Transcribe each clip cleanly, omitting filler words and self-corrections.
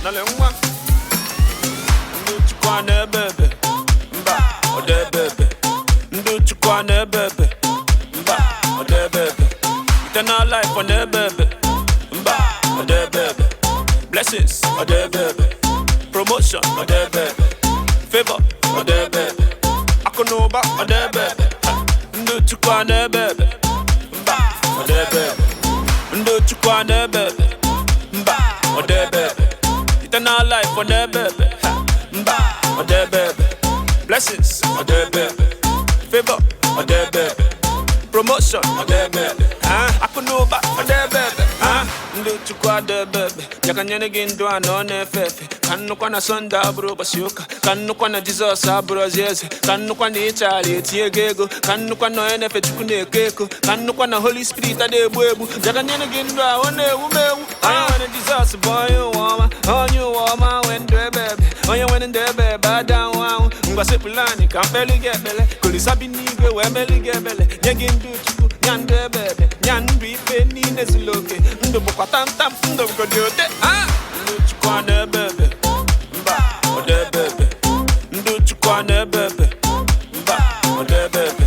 nale nwa Ndu chukwa nebebe Mba, odebebe Ndu chukwa nebebe Mba, odebebe Eternal life on nebebe Mba, odebebe Blessings, odebebe Promotion, odebebe Favor, odebebe Akonoba, odebebe Ndu chukwa nebebe Mba, odebebe Ndu chukwa nebebe Mba, odebebe Eternal life on nebebe Mba, odebebe Blessings, odebebe Favor, odebebe Promotion, odebebe Akonoba, odebebe Ndu chukwa odebebe Yakanyene gindu anone fefe Kanu kwa na sonda aburo basioka Kanu kwa na Jesus aburo zeze Kanu kwa ni Italy etinye gego Kanu kwa no enefe chukune keko Kanu kwa na Holy Spirit adebu ebu Yakanyene gindu aone umewu Anya wene Jesus boy you wama On you wama wende bebe Anya wene ndebe bada wawu Ngwa sepulani kampeli gebele Kulisabi nigwe wemeli gebele Nyegindu chuku nyande bebe Nyandu ife nine zuloke Ndu bukwa tam tam ndu bukodiote Ndu chukwa nebebe Mba, odebebe Ndu chukwa nebebe Mba, odebebe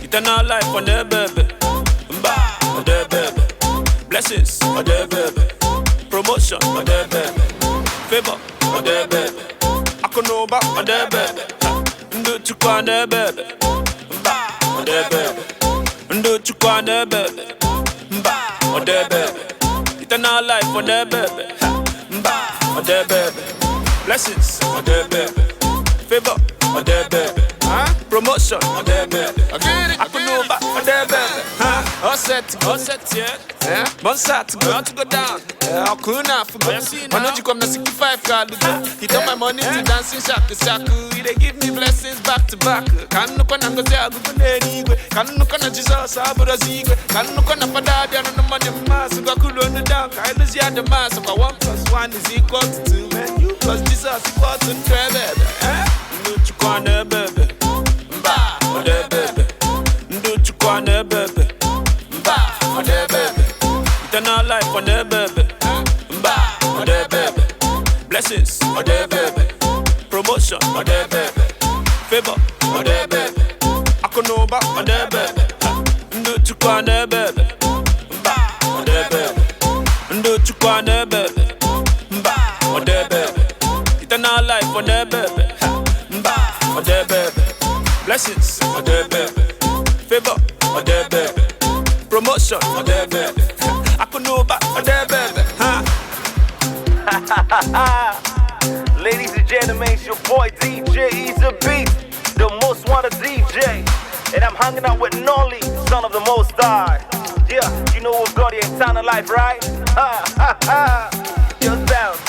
Eternal life on nebebe Mba, odebebe Blessings, odebebe Promotion, odebebe Favor, odebebe Akonoba, odebebe Ndu chukwa nebebe Mba, odebebe Ndu chukwa nebebe Mba, odebebe Eternal life on nebebe Mba, odebebe Blessings, odebebe Favor, odebebe Promotion, odebebe Akonoba, odebebe All set, yeah Bonsat, about to go down Akuna, forgot Why don't you come to 65 card He took my money to dancing shaku shaku He they give me blessings back to back Kanu kwa nango zia gugune nigwe Kanu kwa na Jesus abura zigwe Kanu kwa na fadadi anu na money mass Kwa kulu on the down, kailu zia the mass Kwa 1 plus 1 is equal to 2 Man, you plus Jesus equal to 3 bebe Ndu chukwa nebebe Mba, odebebe Ndu chukwa nebebe Mba, odebebe Eternal life on nebebe Mba, odebebe Blessings, odebebe Promotion, odebebe Favor, odebebe Akonoba, odebebe Ndu chukwa nebebe Mba, odebebe Ndu chukwa nebebe Mba, odebebe Eternal life on nebebe Mba, odebebe Blessings, odebebe Favor, odebebe Promotion, odebebe Akonoba, odebebe Ladies and gentlemen, it's your boy DJ Easy Beat, the most wanted DJ. And I'm hanging out with Nolly, son of the Most High. Yeah, you know we've got the eternal life, right? Just bounce.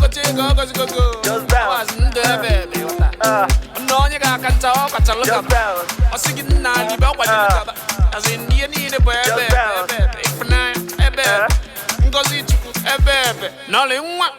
Just bounce. Just bounce. Nale nwa